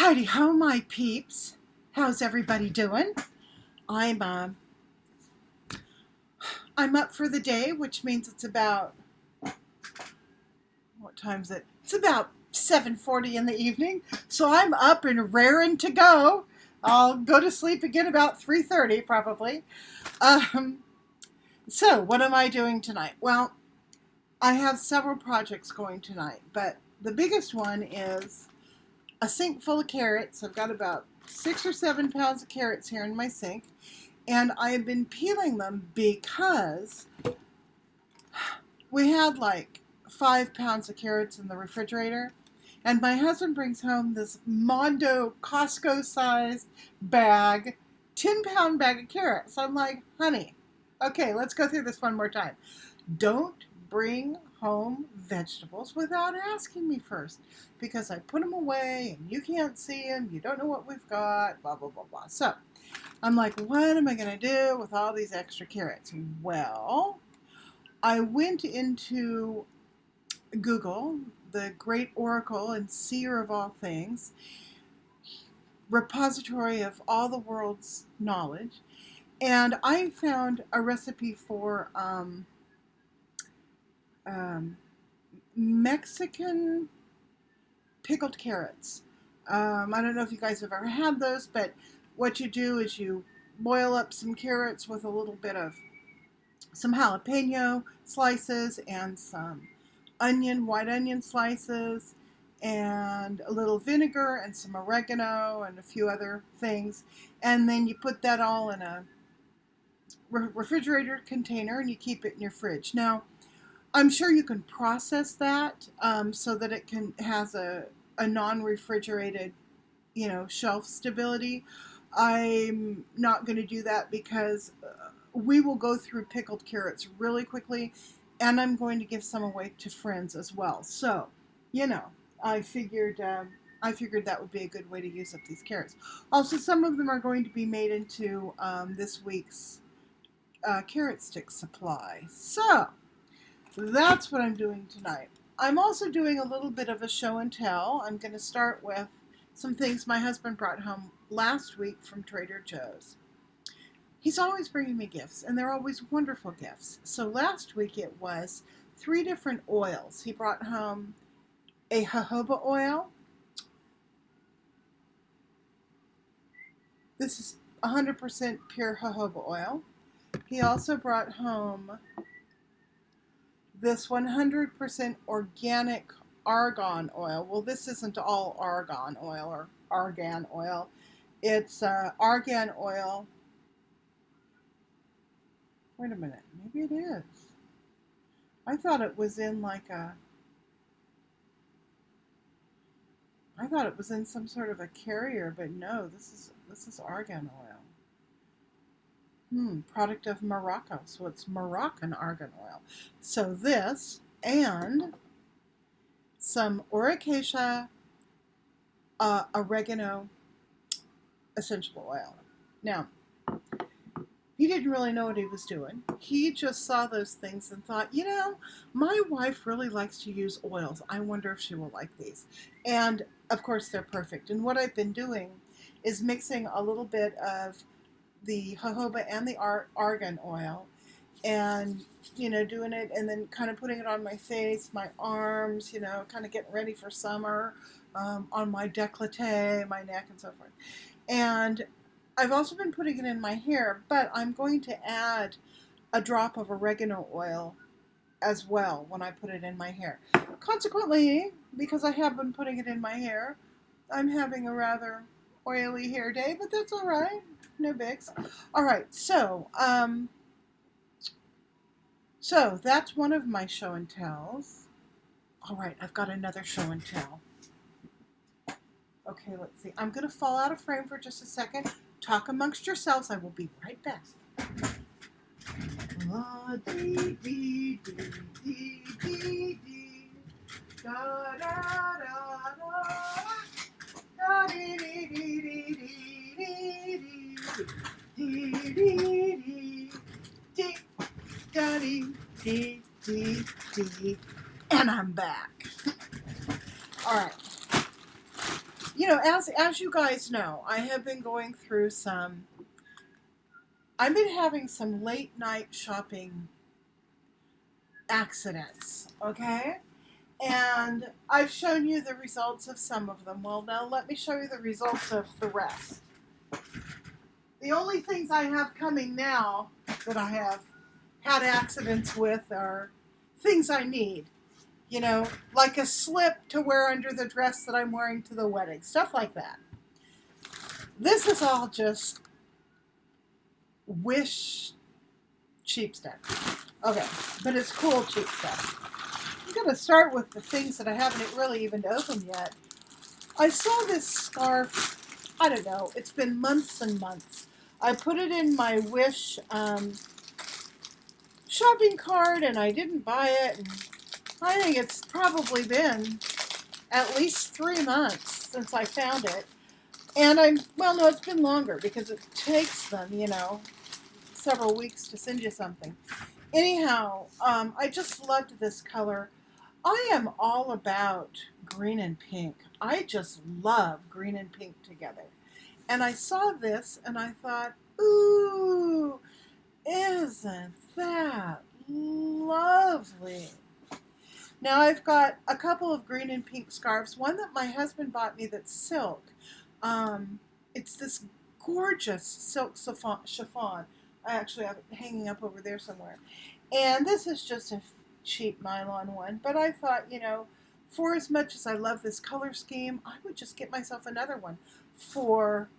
Howdy ho, my peeps. How's everybody doing? I'm up for the day, which means it's about, what time is it? It's about 7:40 in the evening, so I'm up and raring to go. I'll go to sleep again about 3:30 probably. So what am I doing tonight? Well, I have several projects going tonight, but the biggest one is a sink full of carrots. I've got about 6 or 7 pounds of carrots here in my sink, and I have been peeling them because we had like 5 pounds of carrots in the refrigerator, and my husband brings home this Mondo Costco-sized bag, 10-pound bag of carrots. I'm like, honey, okay, let's go through this one more time. Don't bring home vegetables without asking me first, because I put them away and you can't see them, you don't know what we've got, blah, blah, blah, blah. So I'm like, what am I going to do with all these extra carrots? Well, I went into Google, the great oracle and seer of all things, repository of all the world's knowledge, and I found a recipe for Mexican pickled carrots. I don't know if you guys have ever had those, but what you do is you boil up some carrots with a little bit of some jalapeno slices and some white onion slices, and a little vinegar and some oregano and a few other things, and then you put that all in a refrigerator container and you keep it in your fridge. Now, I'm sure you can process that so that it has a non-refrigerated, shelf stability. I'm not going to do that because we will go through pickled carrots really quickly, and I'm going to give some away to friends as well. So, I figured that would be a good way to use up these carrots. Also, some of them are going to be made into this week's carrot stick supply. So that's what I'm doing tonight. I'm also doing a little bit of a show and tell. I'm going to start with some things my husband brought home last week from Trader Joe's. He's always bringing me gifts, and they're always wonderful gifts. So last week it was 3 different oils. He brought home a jojoba oil. This is 100% pure jojoba oil. He also brought home this 100% organic argan oil. Well, this isn't all argan oil or argan oil. It's argan oil. Wait a minute. Maybe it is. I thought it was in I thought it was in some sort of a carrier, but no, this is argan oil. Product of Morocco, so it's Moroccan Argan Oil. So this, and some Oracacia oregano essential oil. Now, he didn't really know what he was doing. He just saw those things and thought, my wife really likes to use oils. I wonder if she will like these. And, of course, they're perfect. And what I've been doing is mixing a little bit of the jojoba and the argan oil, and doing it, and then kind of putting it on my face, my arms, kind of getting ready for summer, on my décolleté, my neck, and so forth. And I've also been putting it in my hair, but I'm going to add a drop of oregano oil as well when I put it in my hair. Consequently, because I have been putting it in my hair, I'm having a rather oily hair day, but that's all right. No bigs. All right, so that's one of my show and tells. All right, I've got another show and tell. Okay, let's see. I'm going to fall out of frame for just a second. Talk amongst yourselves. I will be right back. La dee dee dee dee dee dee. Da da da da. Da dee dee dee dee dee dee. Dee dee dee dee da dee dee dee dee. And I'm back. All right. as you guys know, I've been having some late night shopping accidents, okay? And I've shown you the results of some of them. Well, now let me show you the results of the rest. The only things I have coming now that I have had accidents with are things I need. Like a slip to wear under the dress that I'm wearing to the wedding. Stuff like that. This is all just Wish cheap stuff. Okay, but it's cool cheap stuff. I'm going to start with the things that I haven't really even opened yet. I saw this scarf, I don't know, it's been months and months. I put it in my Wish shopping cart and I didn't buy it. And I think it's probably been at least 3 months since I found it. And no, it's been longer because it takes them, several weeks to send you something. Anyhow, I just loved this color. I am all about green and pink. I just love green and pink together. And I saw this and I thought, ooh, isn't that lovely? Now I've got a couple of green and pink scarves. One that my husband bought me that's silk. It's this gorgeous silk chiffon. I actually have it hanging up over there somewhere. And this is just a cheap nylon one. But I thought, for as much as I love this color scheme, I would just get myself another one for,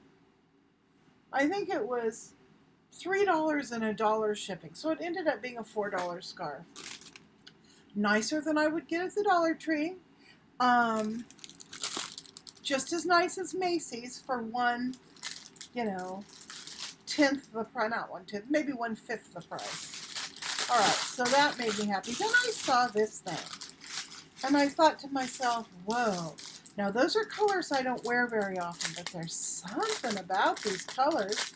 I think it was $3 and $1 shipping. So it ended up being a $4 scarf. Nicer than I would get at the Dollar Tree. Just as nice as Macy's for one, tenth the price, not 1/10, maybe 1/5 the price. All right, so that made me happy. Then I saw this thing, and I thought to myself, whoa. Now, those are colors I don't wear very often, but there's something about these colors,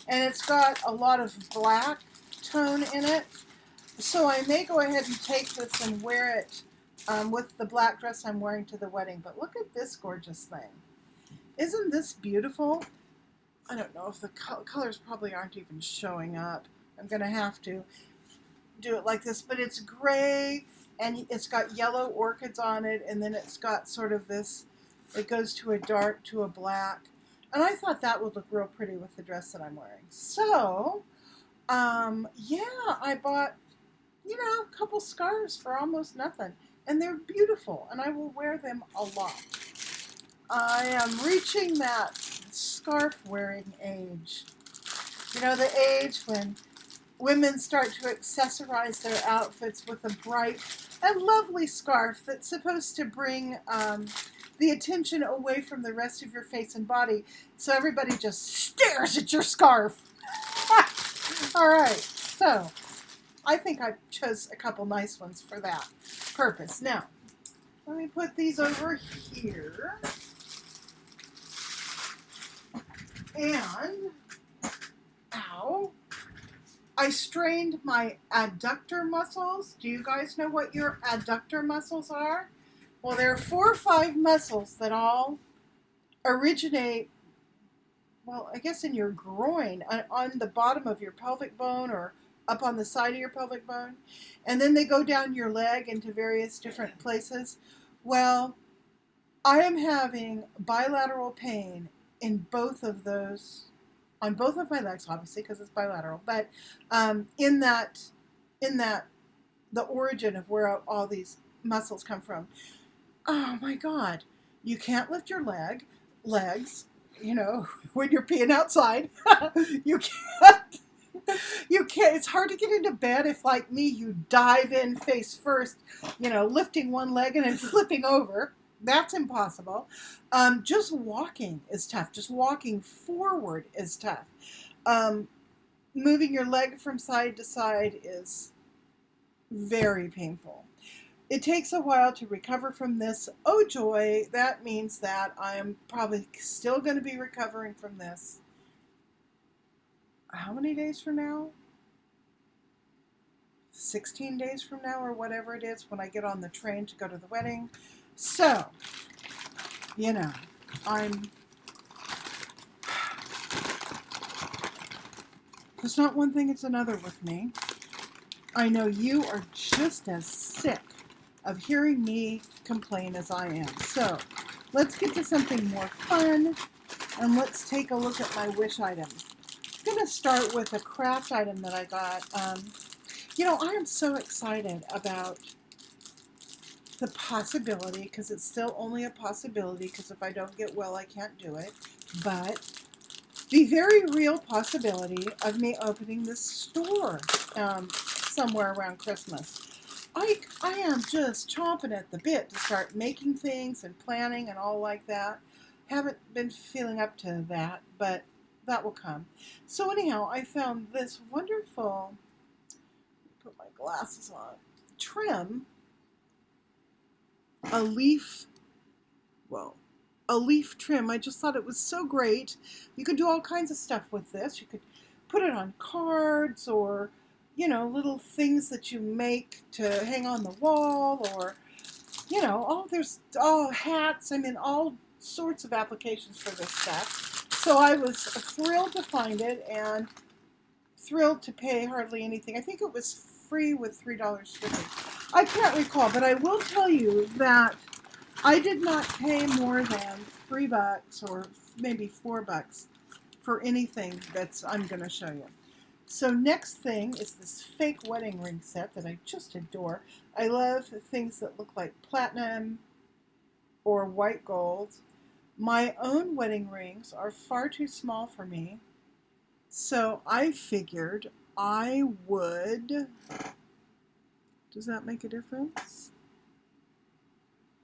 and it's got a lot of black tone in it, so I may go ahead and take this and wear it with the black dress I'm wearing to the wedding. But look at this gorgeous thing. Isn't this beautiful? I don't know if the colors probably aren't even showing up. I'm going to have to do it like this. But it's gray, and it's got yellow orchids on it, and then it's got sort of this, it goes to a dark, to a black. And I thought that would look real pretty with the dress that I'm wearing. So, yeah, I bought, a couple scarves for almost nothing. And they're beautiful, and I will wear them a lot. I am reaching that scarf wearing age. The age when women start to accessorize their outfits with a bright and lovely scarf that's supposed to bring the attention away from the rest of your face and body, so everybody just stares at your scarf. All right, so I think I chose a couple nice ones for that purpose. Now, let me put these over here. And, ow, I strained my adductor muscles. Do you guys know what your adductor muscles are? Well, there are 4 or 5 muscles that all originate, well, I guess in your groin, on the bottom of your pelvic bone or up on the side of your pelvic bone. And then they go down your leg into various different places. Well, I am having bilateral pain in both of those, on both of my legs, obviously, because it's bilateral, but in that, the origin of where all these muscles come from. Oh my God, you can't lift your legs, when you're peeing outside. You can't. It's hard to get into bed if, like me, you dive in face first, lifting one leg and then flipping over. That's impossible. Just walking is tough. Just walking forward is tough. Moving your leg from side to side is very painful. It takes a while to recover from this. Oh joy, that means that I am probably still going to be recovering from this. How many days from now? 16 days from now, or whatever it is, when I get on the train to go to the wedding. So, It's not one thing, it's another with me. I know you are just as sick of hearing me complain as I am. So let's get to something more fun, and let's take a look at my wish item. I'm going to start with a craft item that I got. I am so excited about the possibility, because it's still only a possibility, because if I don't get well, I can't do it, but the very real possibility of me opening this store somewhere around Christmas. I am just chomping at the bit to start making things and planning and all like that. Haven't been feeling up to that, but that will come. So anyhow, I found this wonderful, put my glasses on, trim, a leaf trim. I just thought it was so great. You could do all kinds of stuff with this. You could put it on cards, or little things that you make to hang on the wall, or there's all hats. I mean, all sorts of applications for this stuff. So I was thrilled to find it and thrilled to pay hardly anything. I think it was free with $3 shipping. I can't recall, but I will tell you that I did not pay more than $3 or maybe $4 for anything I'm going to show you. So next thing is this fake wedding ring set that I just adore. I love things that look like platinum or white gold. My own wedding rings are far too small for me, so I figured I would... Does that make a difference?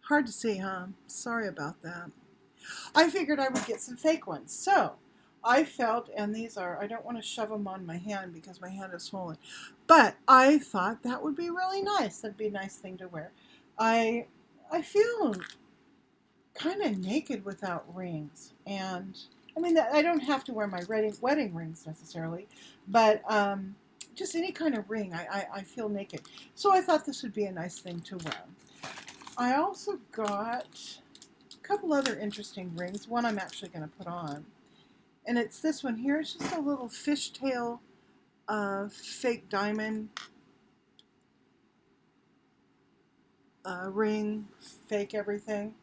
Hard to see, huh? Sorry about that. I figured I would get some fake ones. So I felt, and these are, I don't want to shove them on my hand because my hand is swollen, but I thought that would be really nice. That'd be a nice thing to wear. I feel kind of naked without rings, and I mean, I don't have to wear my wedding rings necessarily, but just any kind of ring, I feel naked. So I thought this would be a nice thing to wear. I also got a couple other interesting rings. One I'm actually going to put on. And it's this one here. It's just a little fishtail fake diamond ring, fake everything.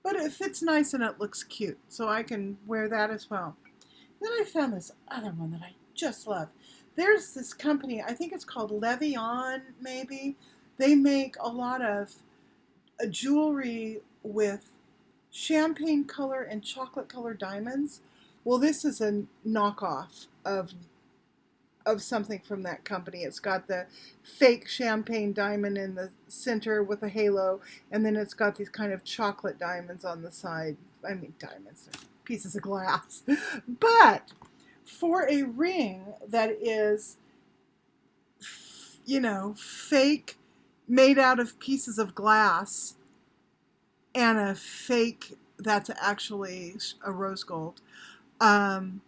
But it fits nice and it looks cute. So I can wear that as well. Then I found this other one that I just love. There's this company, I think it's called Levion, maybe. They make a lot of jewelry with champagne color and chocolate color diamonds. Well, this is a knockoff of something from that company. It's got the fake champagne diamond in the center with a halo, and then it's got these kind of chocolate diamonds on the side. I mean, diamonds, they're pieces of glass. But for a ring that is, fake, made out of pieces of glass, and a fake that's actually a rose gold band,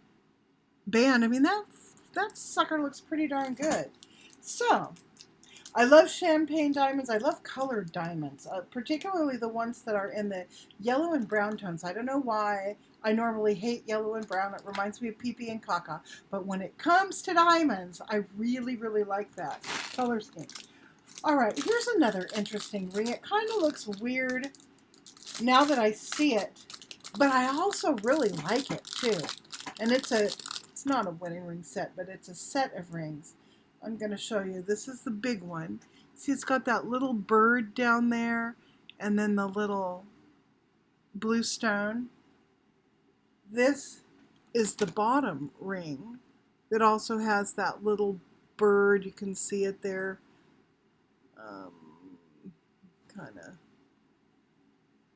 I mean, that sucker looks pretty darn good. So I love champagne diamonds. I love colored diamonds, particularly the ones that are in the yellow and brown tones. I don't know why. I normally hate yellow and brown. It reminds me of pee-pee and caca. But when it comes to diamonds, I really, really like that color scheme. All right, here's another interesting ring. It kind of looks weird now that I see it, but I also really like it too. And it's not a wedding ring set, but it's a set of rings. I'm going to show you. This is the big one. See, it's got that little bird down there, and then the little blue stone. This is the bottom ring that also has that little bird. You can see it there. Kind of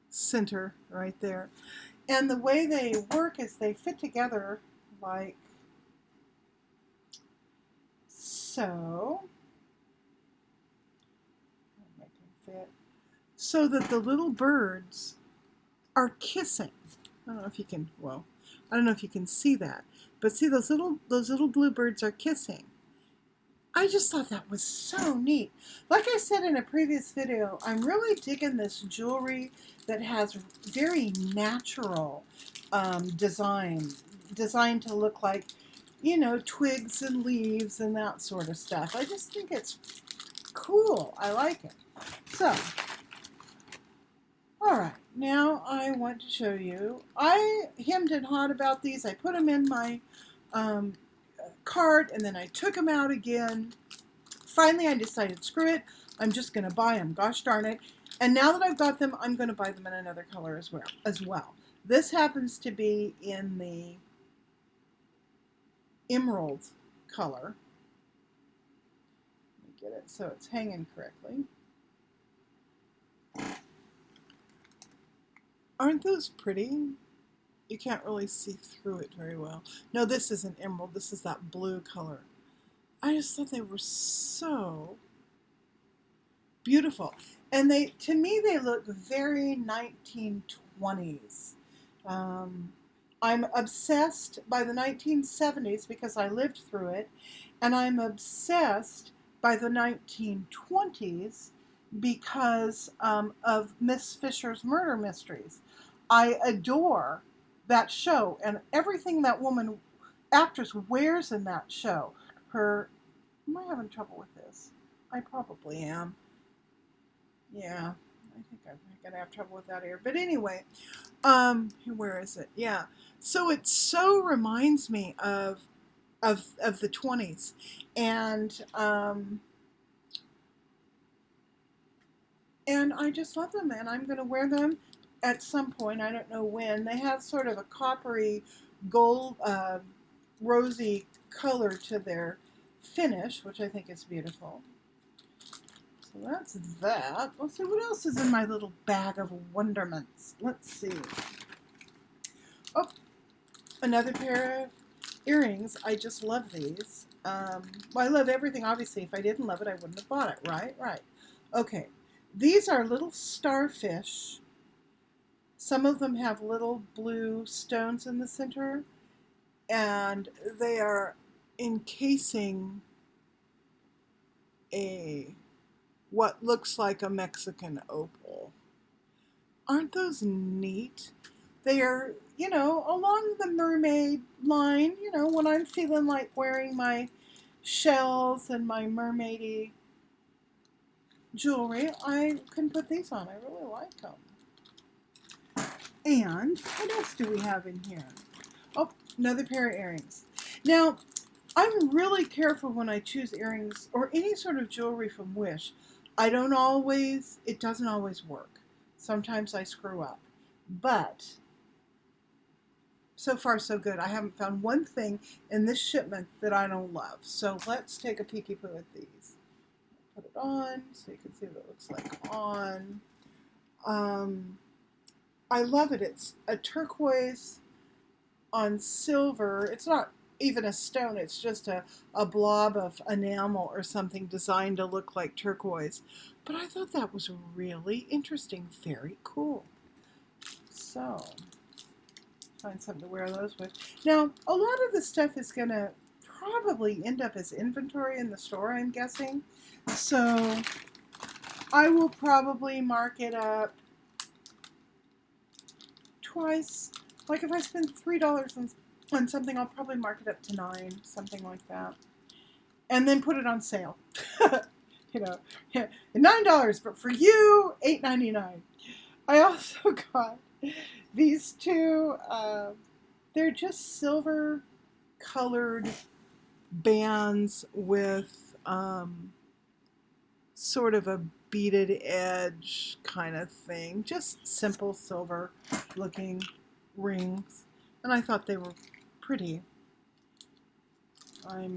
center right there. And the way they work is they fit together like so. Make them fit. So that the little birds are kissing. I don't know if you can, well, I don't know if you can see that. But see, those little blue birds are kissing. I just thought that was so neat. Like I said in a previous video, I'm really digging this jewelry that has very natural designed to look like, you know, twigs and leaves and that sort of stuff. I just think it's cool. I like it. So, all right, now I want to show you. I hemmed and hawed about these. I put them in my cart and then I took them out again. Finally, I decided, screw it. I'm just going to buy them. Gosh darn it. And now that I've got them, I'm going to buy them in another color as well. This happens to be in the emerald color. Let me get it so it's hanging correctly. Aren't those pretty? You can't really see through it very well. No, this isn't emerald. This is that blue color. I just thought they were so beautiful. And to me, they look very 1920s. I'm obsessed by the 1970s because I lived through it. And I'm obsessed by the 1920s because of Miss Fisher's Murder Mysteries. I adore that show and everything that actress wears in that show. Am I having trouble with this? I probably am. Yeah, I think I'm gonna have trouble with that here. But anyway, where is it? Yeah. So it so reminds me of the 20s, and I just love them, and I'm gonna wear them at some point. I don't know when. They have sort of a coppery gold, rosy color to their finish, which I think is beautiful. So that's that. Let's see what else is in my little bag of wonderments. Let's see. Oh, another pair of earrings. I just love these. Well, I love everything, obviously. If I didn't love it, I wouldn't have bought it, right? Right. Okay. These are little starfish. Some of them have little blue stones in the center, and they are encasing what looks like a Mexican opal. Aren't those neat? They are, you know, along the mermaid line, you know, when I'm feeling like wearing my shells and my mermaidy jewelry, I can put these on. I really like them. And what else do we have in here? Oh, another pair of earrings. Now, I'm really careful when I choose earrings or any sort of jewelry from Wish. It doesn't always work. Sometimes I screw up. But so far so good. I haven't found one thing in this shipment that I don't love. So let's take a peeky poo at these. Put it on so you can see what it looks like on. I love it. It's a turquoise on silver. It's not even a stone. It's just a blob of enamel or something designed to look like turquoise. But I thought that was really interesting. Very cool. So, find something to wear those with. Now, a lot of the stuff is going to probably end up as inventory in the store, I'm guessing. So, I will probably mark it up twice. Like if I spend $3 on something, I'll probably mark it up to $9, something like that. And then put it on sale. You know, $9, but for you, $8.99. I also got these two, they're just silver colored bands with sort of a beaded edge kind of thing. Just simple silver looking rings. And I thought they were pretty. I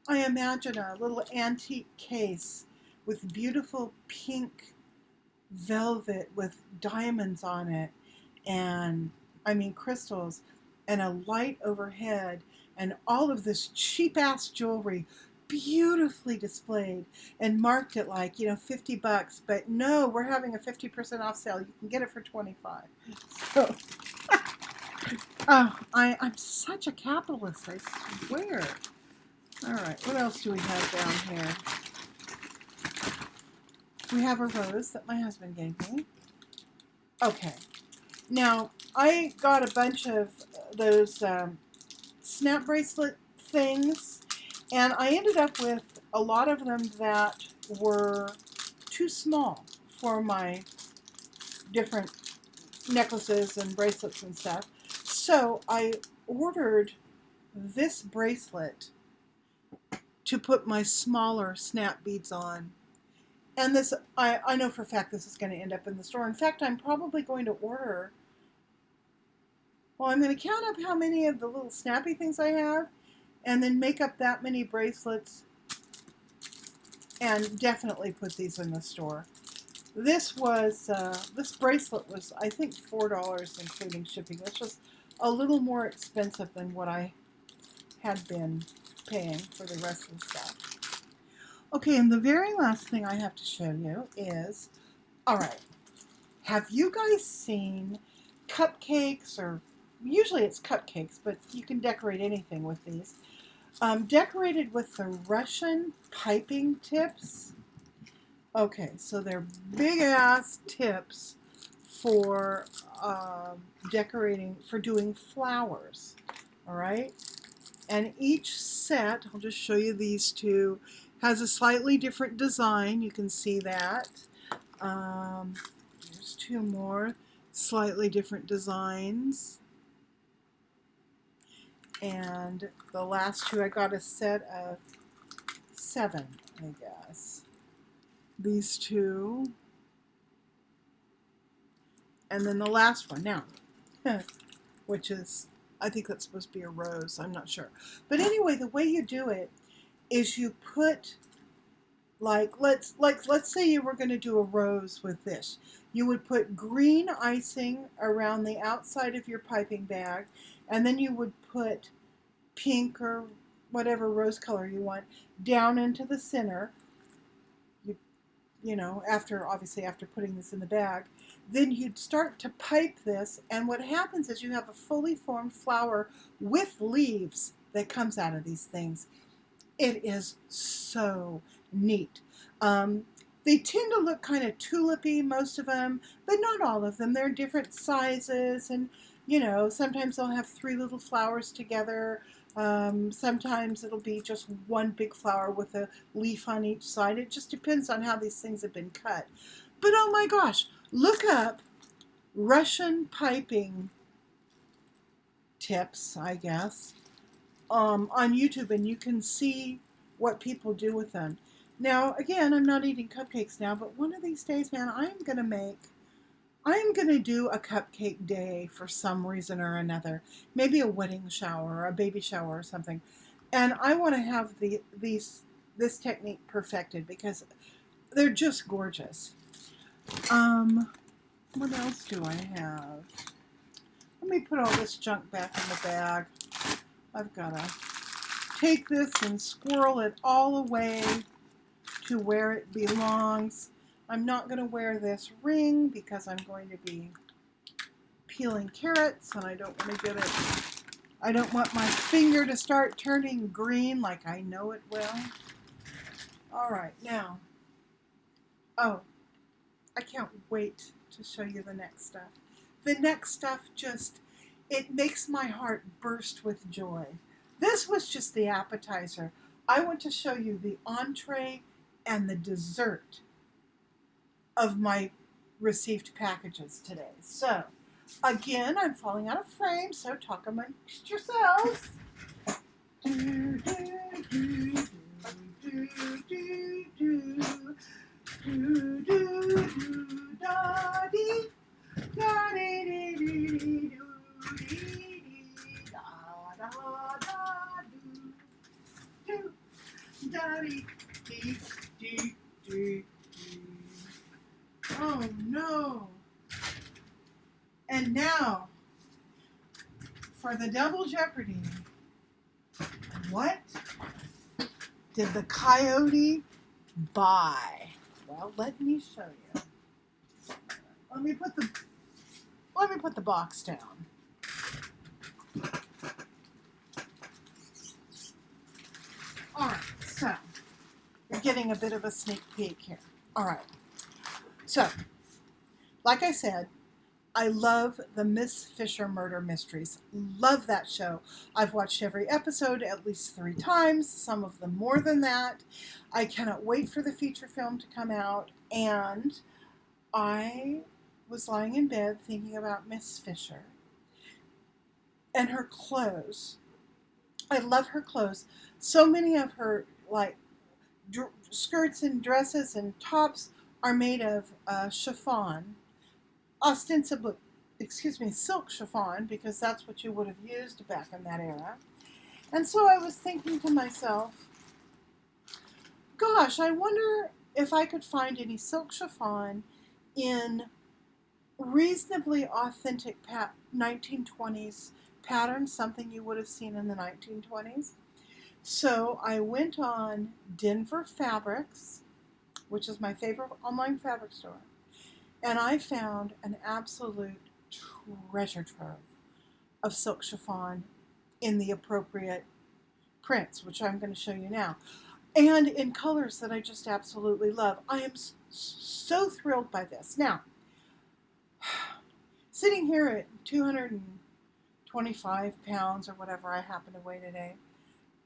imagine a little antique case with beautiful pink velvet with diamonds on it, and I mean crystals, and a light overhead, and all of this cheap-ass jewelry beautifully displayed and marked at like, you know, $50, but no, we're having a 50% off sale. You can get it for $25. So, I'm such a capitalist, I swear. All right, what else do we have down here? We have a rose that my husband gave me. Okay. Now, I got a bunch of those snap bracelet things, and I ended up with a lot of them that were too small for my different necklaces and bracelets and stuff. So I ordered this bracelet to put my smaller snap beads on. And this, I know for a fact this is going to end up in the store. In fact, I'm probably going to order, well, I'm going to count up how many of the little snappy things I have, and then make up that many bracelets, and definitely put these in the store. This bracelet was, I think, $4 including shipping, which was a little more expensive than what I had been paying for the rest of the stuff. Okay, and the very last thing I have to show you is, all right, have you guys seen cupcakes, or usually it's cupcakes, but you can decorate anything with these, decorated with the Russian piping tips? Okay, so they're big ass tips for decorating, for doing flowers, all right? And each set, I'll just show you these two, has a slightly different design. You can see that. There's two more slightly different designs. And the last two, I got a set of 7, I guess. These two. And then the last one now, which is, I think that's supposed to be a rose. I'm not sure. But anyway, the way you do it is you put, let's say you were going to do a rose with this. You would put green icing around the outside of your piping bag, and then you would put pink or whatever rose color you want down into the center. You know, obviously after putting this in the bag, then you'd start to pipe this, and what happens is you have a fully formed flower with leaves that comes out of these things. It is so neat. They tend to look kind of tulipy, most of them, but not all of them. They're different sizes, and you know, sometimes they'll have 3 little flowers together. Sometimes it'll be just one big flower with a leaf on each side. It just depends on how these things have been cut. But oh my gosh, look up Russian piping tips, I guess, on YouTube, and you can see what people do with them. Now, again, I'm not eating cupcakes now, but one of these days, man, I'm going to do a cupcake day for some reason or another. Maybe a wedding shower or a baby shower or something. And I want to have this technique perfected because they're just gorgeous. What else do I have? Let me put all this junk back in the bag. I've got to take this and squirrel it all away to where it belongs. I'm not going to wear this ring because I'm going to be peeling carrots, and I don't want my finger to start turning green like I know it will. All right, now, oh, I can't wait to show you the next stuff. The next stuff it makes my heart burst with joy. This was just the appetizer. I want to show you the entree and the dessert of my received packages today. So, again, I'm falling out of frame, so talk amongst yourselves. Oh no. And now, for the double jeopardy, what did the coyote buy? Well, let me show you. Let me put the box down. getting a bit of a sneak peek here. All right. So, like I said, I love the Miss Fisher Murder Mysteries. Love that show. I've watched every episode at least 3 times, some of them more than that. I cannot wait for the feature film to come out. And I was lying in bed thinking about Miss Fisher and her clothes. I love her clothes. So many of her skirts and dresses and tops are made of chiffon, ostensibly, silk chiffon, because that's what you would have used back in that era. And so I was thinking to myself, gosh, I wonder if I could find any silk chiffon in reasonably authentic 1920s patterns, something you would have seen in the 1920s. So I went on Denver Fabrics, which is my favorite online fabric store, and I found an absolute treasure trove of silk chiffon in the appropriate prints, which I'm going to show you now, and in colors that I just absolutely love. I am so thrilled by this. Now, sitting here at 225 pounds or whatever I happen to weigh today,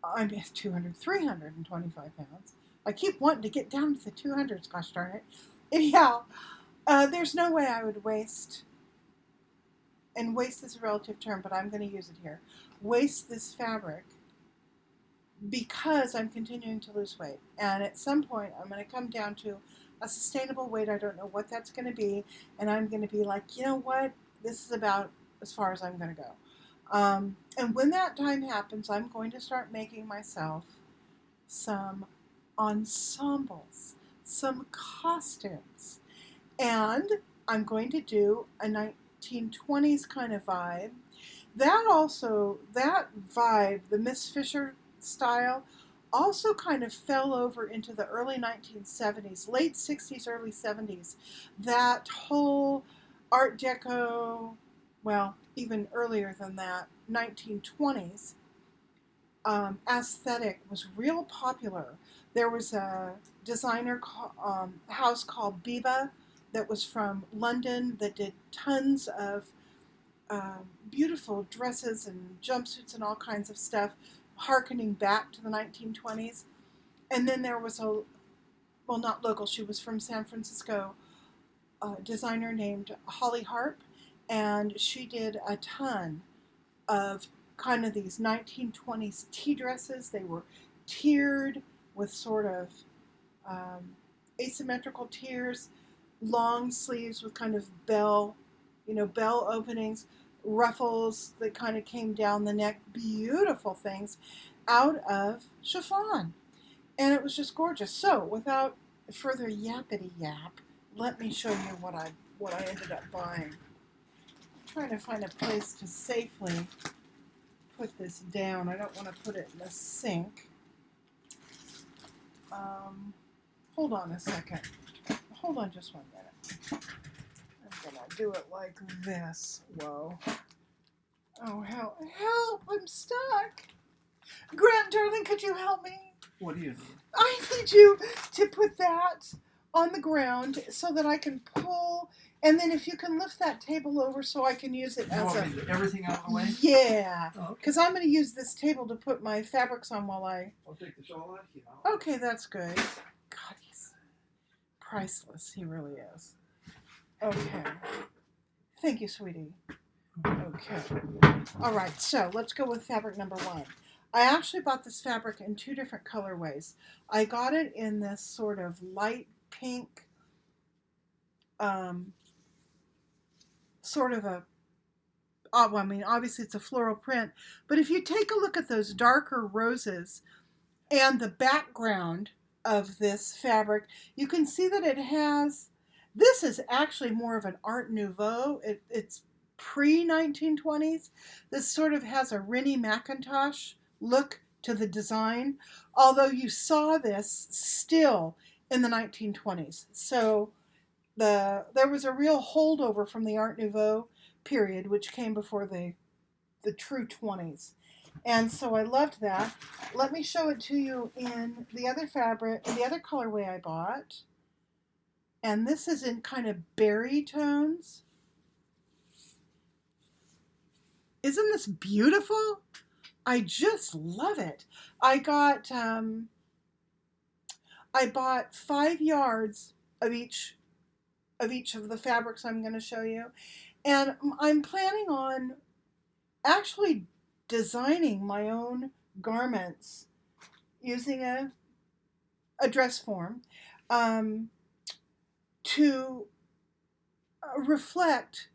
I'm 325 pounds. I keep wanting to get down to the 200s, gosh darn it. Anyhow, there's no way I would waste, and waste is a relative term, but I'm going to use it here, waste this fabric because I'm continuing to lose weight. And at some point, I'm going to come down to a sustainable weight. I don't know what that's going to be. And I'm going to be like, you know what? This is about as far as I'm going to go. And when that time happens, I'm going to start making myself some ensembles, some costumes. And I'm going to do a 1920s kind of vibe. That vibe, the Miss Fisher style, also kind of fell over into the early 1970s, late 60s, early 70s. That whole Art Deco, well, even earlier than that, 1920s aesthetic was real popular. There was a designer house called Biba that was from London that did tons of beautiful dresses and jumpsuits and all kinds of stuff, harkening back to the 1920s. And then there was not local, she was from San Francisco, a designer named Holly Harp, and she did a ton of kind of these 1920s tea dresses. They were tiered with sort of asymmetrical tiers, long sleeves with kind of bell openings, ruffles that kind of came down the neck, beautiful things out of chiffon. And it was just gorgeous. So without further yappity yap, let me show you what I ended up buying. I'm trying to find a place to safely put this down. I don't want to put it in the sink. Hold on a second. Hold on just 1 minute. I'm going to do it like this. Whoa. Oh, help. I'm stuck. Grant, darling, could you help me? What do you need? I need you to put that on the ground so that I can pull, and then if you can lift that table over so I can use it as everything out of the way? Yeah. Because okay. I'm going to use this table to put my fabrics on while I'll take the shawl off, Okay, that's good. God, he's priceless. He really is. Okay. Thank you, sweetie. Okay. All right, so let's go with fabric number 1. I actually bought this fabric in 2 different colorways. I got it in this sort of light pink, sort of obviously it's a floral print, but if you take a look at those darker roses and the background of this fabric, you can see that this is actually more of an Art Nouveau. It's pre-1920s. This sort of has a Rennie Mackintosh look to the design, although you saw this still in the 1920s. So there was a real holdover from the Art Nouveau period, which came before the true 20s. And so I loved that. Let me show it to you in the other fabric, the other colorway I bought. And this is in kind of berry tones. Isn't this beautiful? I just love it. I bought 5 yards of each of the fabrics I'm going to show you, and I'm planning on actually designing my own garments using a dress form to reflect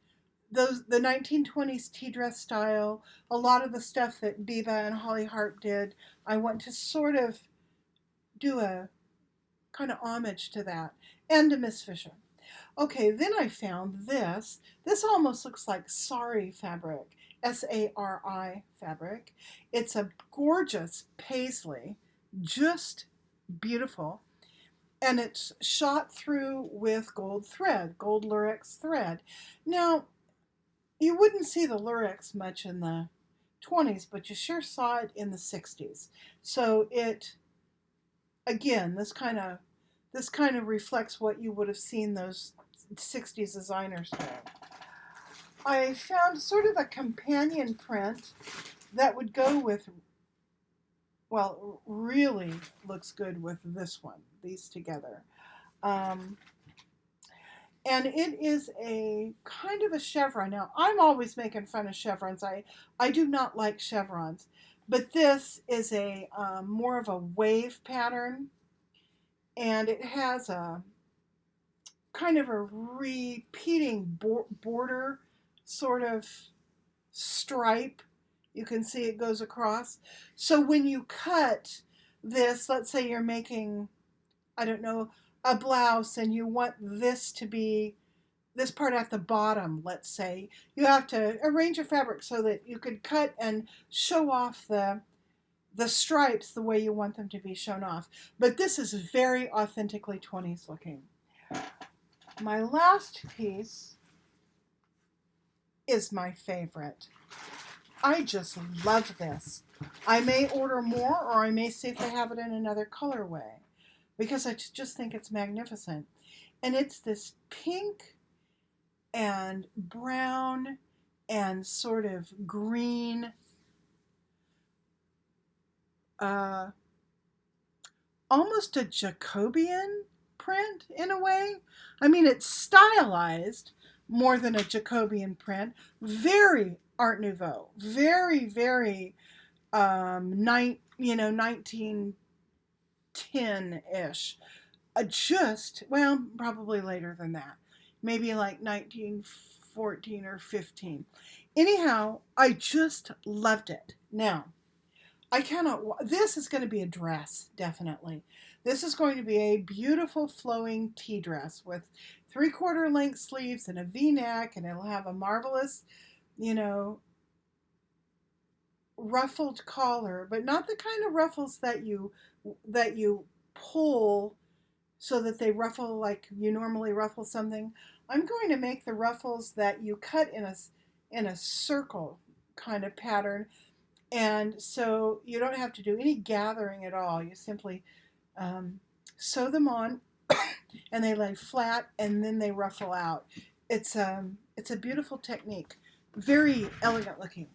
the 1920s tea dress style. A lot of the stuff that Biba and Holly Hart did, I want to sort of do a kind of homage to that, and to Miss Fisher. Okay, then I found this. This almost looks like sari fabric, S-A-R-I fabric. It's a gorgeous paisley, just beautiful. And it's shot through with gold thread, gold lurex thread. Now, you wouldn't see the lurex much in the 20s, but you sure saw it in the 60s. So it, again, this kind of reflects what you would have seen those 60s designers do. I found sort of a companion print that would go with, well, really looks good with this one, these together. And it is a kind of a chevron. Now, I'm always making fun of chevrons. I do not like chevrons. But this is a more of a wave pattern. And it has a kind of a repeating border sort of stripe. You can see it goes across. So when you cut this, let's say you're making, I don't know, a blouse, and you want this to be this part at the bottom, let's say, you have to arrange your fabric so that you could cut and show off the stripes the way you want them to be shown off. But this is very authentically 20s looking. My last piece is my favorite. I just love this. I may order more, or I may see if they have it in another colorway, because I just think it's magnificent. And it's this pink and brown and sort of green, almost a Jacobean print in a way. I mean, it's stylized more than a Jacobean print. Very Art Nouveau. Very, very 1910-ish. Well, probably later than that. Maybe like 1914 or 15. Anyhow, I just loved it. Now, this is going to be a dress, definitely. This is going to be a beautiful flowing tea dress with 3/4 length sleeves and a V-neck, and it'll have a marvelous, ruffled collar, but not the kind of ruffles that you pull so that they ruffle like you normally ruffle something. I'm going to make the ruffles that you cut in a circle kind of pattern, and so you don't have to do any gathering at all. You simply sew them on, and they lay flat, and then they ruffle out. It's a beautiful technique, very elegant looking.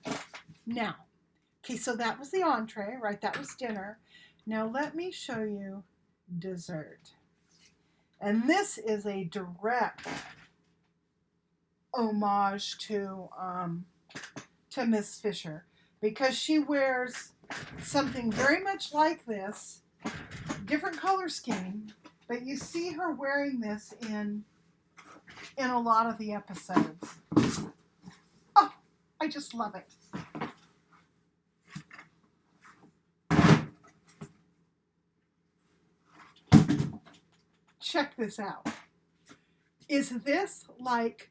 Now, okay, so that was the entree, right? That was dinner. Now let me show you dessert. And this is a direct homage to Miss Fisher, because she wears something very much like this, different color scheme, but you see her wearing this in a lot of the episodes. Oh, I just love it. Check this out. Is this like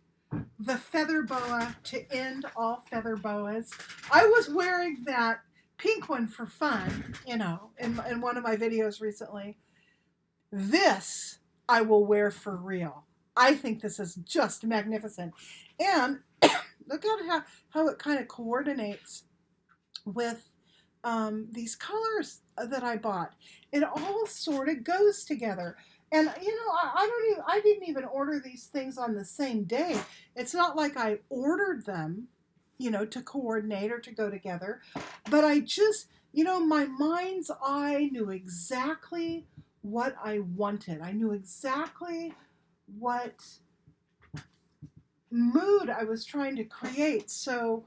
the feather boa to end all feather boas? I was wearing that pink one for fun, in one of my videos recently. This I will wear for real. I think this is just magnificent. And look at how it kind of coordinates with these colors that I bought. It all sort of goes together. And I didn't even order these things on the same day. It's not like I ordered them, to coordinate or to go together. But I just, my mind's eye knew exactly what I wanted. I knew exactly what mood I was trying to create. So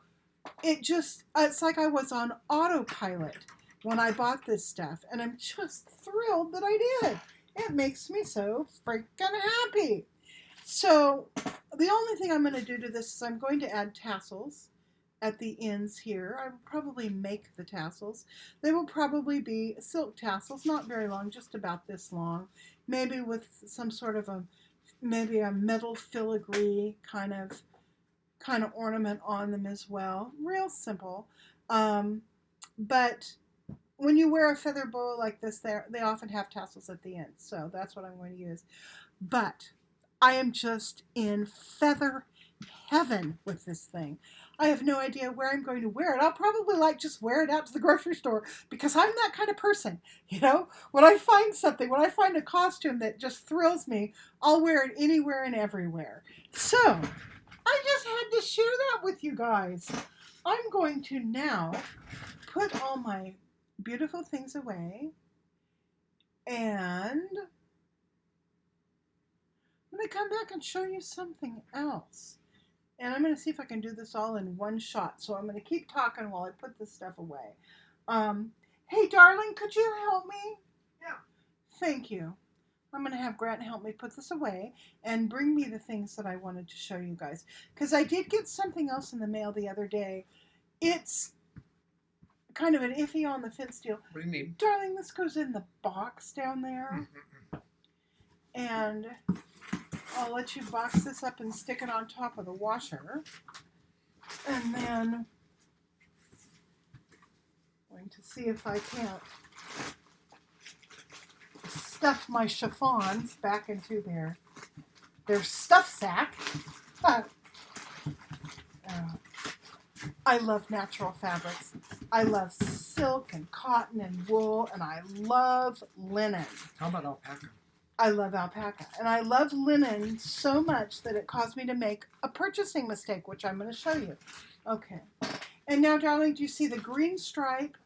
it's like I was on autopilot when I bought this stuff. And I'm just thrilled that I did. It makes me so freaking happy. So the only thing I'm going to do to this is I'm going to add tassels at the ends here. I will probably make the tassels. They will probably be silk tassels, not very long, just about this long. Maybe with some sort of maybe a metal filigree kind of ornament on them as well. Real simple. But when you wear a feather boa like this, they often have tassels at the end. So that's what I'm going to use. But I am just in feather heaven with this thing. I have no idea where I'm going to wear it. I'll probably just wear it out to the grocery store because I'm that kind of person. When I find something, when I find a costume that just thrills me, I'll wear it anywhere and everywhere. So I just had to share that with you guys. I'm going to now put all my beautiful things away, and I'm going to come back and show you something else. And I'm going to see if I can do this all in one shot. So I'm going to keep talking while I put this stuff away. Hey, darling, could you help me? Yeah. Thank you. I'm going to have Grant help me put this away and bring me the things that I wanted to show you guys. Because I did get something else in the mail the other day. It's kind of an iffy on the fence deal. What do you mean? Darling, this goes in the box down there. And I'll let you box this up and stick it on top of the washer. And then I'm going to see if I can't stuff my chiffons back into their stuff sack. I love natural fabrics. I love silk and cotton and wool, and I love linen. How about alpaca? I love alpaca. And I love linen so much that it caused me to make a purchasing mistake, which I'm going to show you. Okay. And now, darling, do you see the green stripe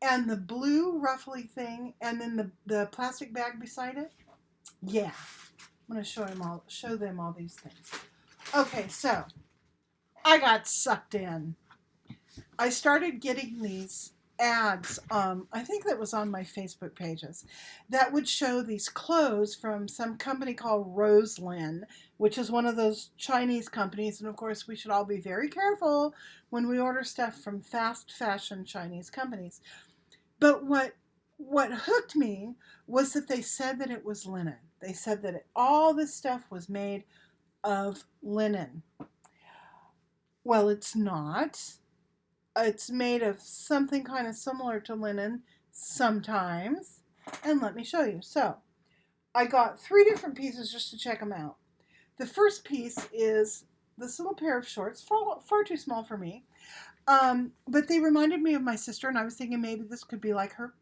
and the blue ruffly thing and then the plastic bag beside it? Yeah. I'm going to show them all these things. Okay, so I got sucked in. I started getting these ads, I think that was on my Facebook pages, that would show these clothes from some company called Roselyn, which is one of those Chinese companies. And of course, we should all be very careful when we order stuff from fast fashion Chinese companies. But what hooked me was that they said that it was linen. They said that all this stuff was made of linen. Well, it's not. It's made of something kind of similar to linen sometimes. And let me show you. So, I got 3 different pieces just to check them out. The first piece is this little pair of shorts, far too small for me. But they reminded me of my sister, and I was thinking maybe this could be like her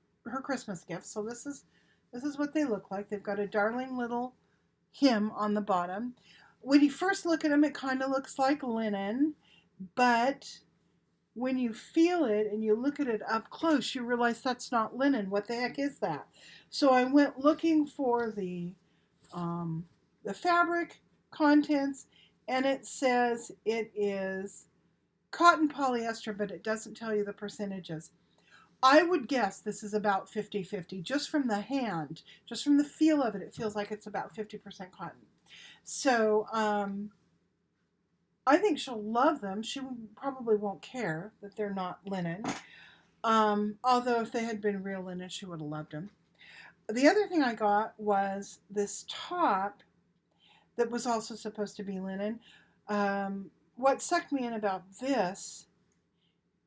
Christmas gift. So this is what they look like. They've got a darling little hem on the bottom. When you first look at them, it kind of looks like linen, but when you feel it and you look at it up close, you realize that's not linen. What the heck is that? So I went looking for the fabric contents, and it says it is cotton polyester, but it doesn't tell you the percentages. I would guess this is about 50-50. Just from the hand, just from the feel of it, it feels like it's about 50% cotton. So, I think she'll love them. She probably won't care that they're not linen. Although if they had been real linen, she would have loved them. The other thing I got was this top that was also supposed to be linen. What sucked me in about this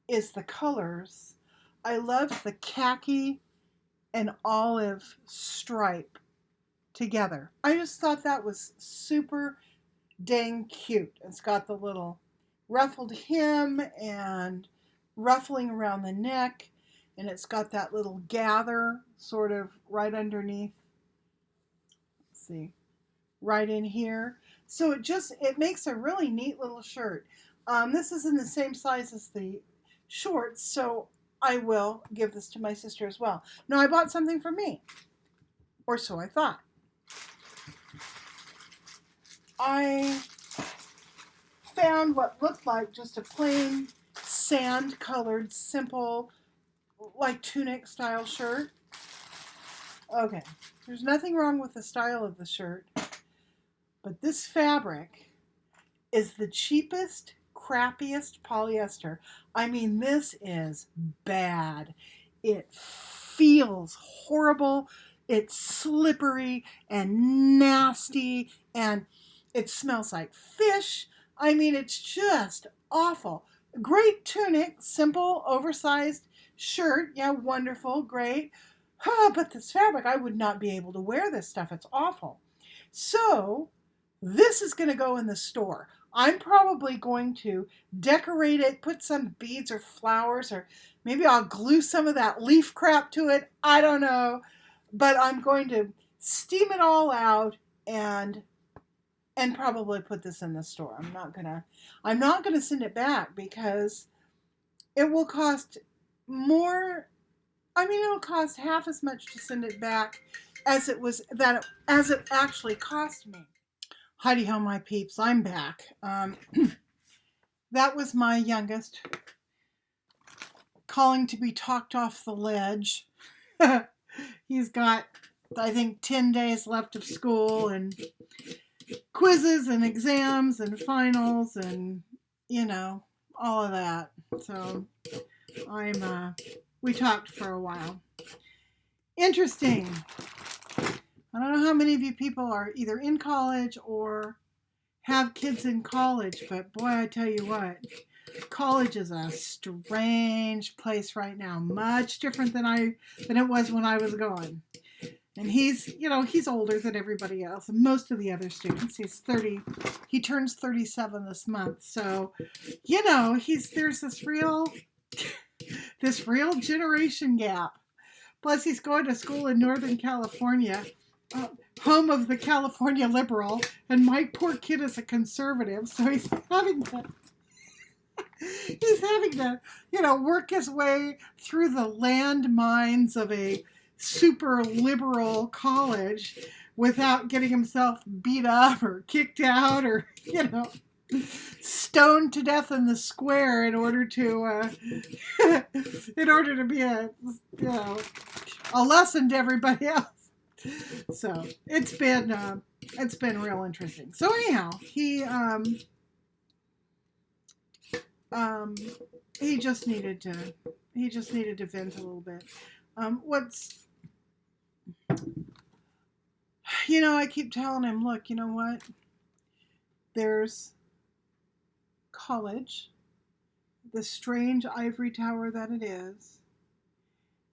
is the colors. I love the khaki and olive stripe together. I just thought that was super dang cute. It's got the little ruffled hem and ruffling around the neck. and it's got that little gather sort of right underneath. Let's see, right in here. So it makes a really neat little shirt. This is in the same size as the shorts, so I will give this to my sister as well. Now, I bought something for me, or so I thought. I found what looked like just a plain sand colored, simple, like tunic style shirt. Okay, there's nothing wrong with the style of the shirt, but this fabric is the cheapest, crappiest polyester. I mean, this is bad. It feels horrible. It's slippery and nasty, and it smells like fish. I mean, it's just awful. Great tunic, simple, oversized shirt. Yeah, wonderful, great. But this fabric, I would not be able to wear this stuff. It's awful. So this is going to go in the store. I'm probably going to decorate it, put some beads or flowers, or maybe I'll glue some of that leaf crap to it. I don't know. But I'm going to steam it all out and probably put this in the store. I'm not gonna send it back because it will cost more. I mean, it'll cost half as much to send it back as it actually cost me. Heidi ho, my peeps, I'm back. That was my youngest calling to be talked off the ledge. He's got, I think, 10 days left of school and quizzes and exams and finals and, all of that. So we talked for a while. Interesting. I don't know how many of you people are either in college or have kids in college, but boy, I tell you what, college is a strange place right now. Much different than it was when I was going. And he's older than everybody else, and most of the other students. He's 30. He turns 37 this month. So, there's this real generation gap. Plus, he's going to school in Northern California, home of the California liberal, and my poor kid is a conservative, so he's having to work his way through the landmines of a super liberal college without getting himself beat up or kicked out or, stoned to death in the square in order to be a lesson to everybody else. So it's been real interesting. So anyhow, he just needed to vent a little bit. I keep telling him, look, you know what? There's college, the strange ivory tower that it is,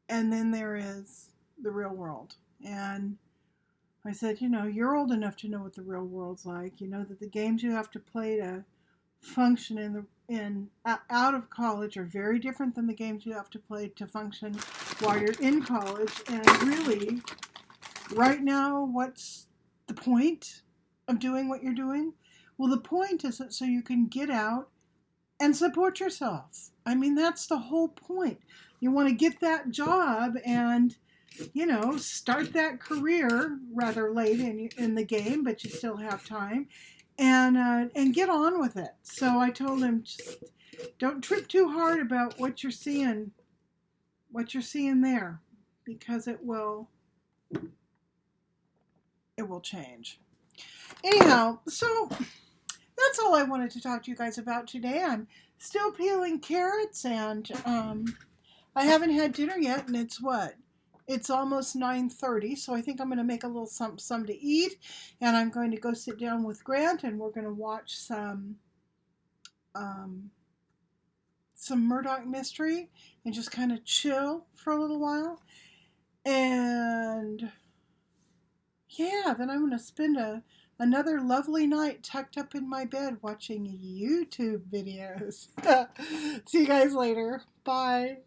and then there is the real world. And I said, you're old enough to know what the real world's like. You know that the games you have to play to function out of college are very different than the games you have to play to function while you're in college. And really, right now, what's the point of doing what you're doing? Well, the point is that so you can get out and support yourself. I mean, that's the whole point. You want to get that job and, start that career rather late in the game, but you still have time, and get on with it. So I told him, just don't trip too hard about what you're seeing there, because it will change. Anyhow, so that's all I wanted to talk to you guys about today. I'm still peeling carrots, and I haven't had dinner yet, and it's almost 9:30, so I think I'm going to make a little something to eat, and I'm going to go sit down with Grant, and we're going to watch some Murdoch mystery and just kind of chill for a little while. And yeah, then I'm going to spend another lovely night tucked up in my bed watching YouTube videos. See you guys later. Bye.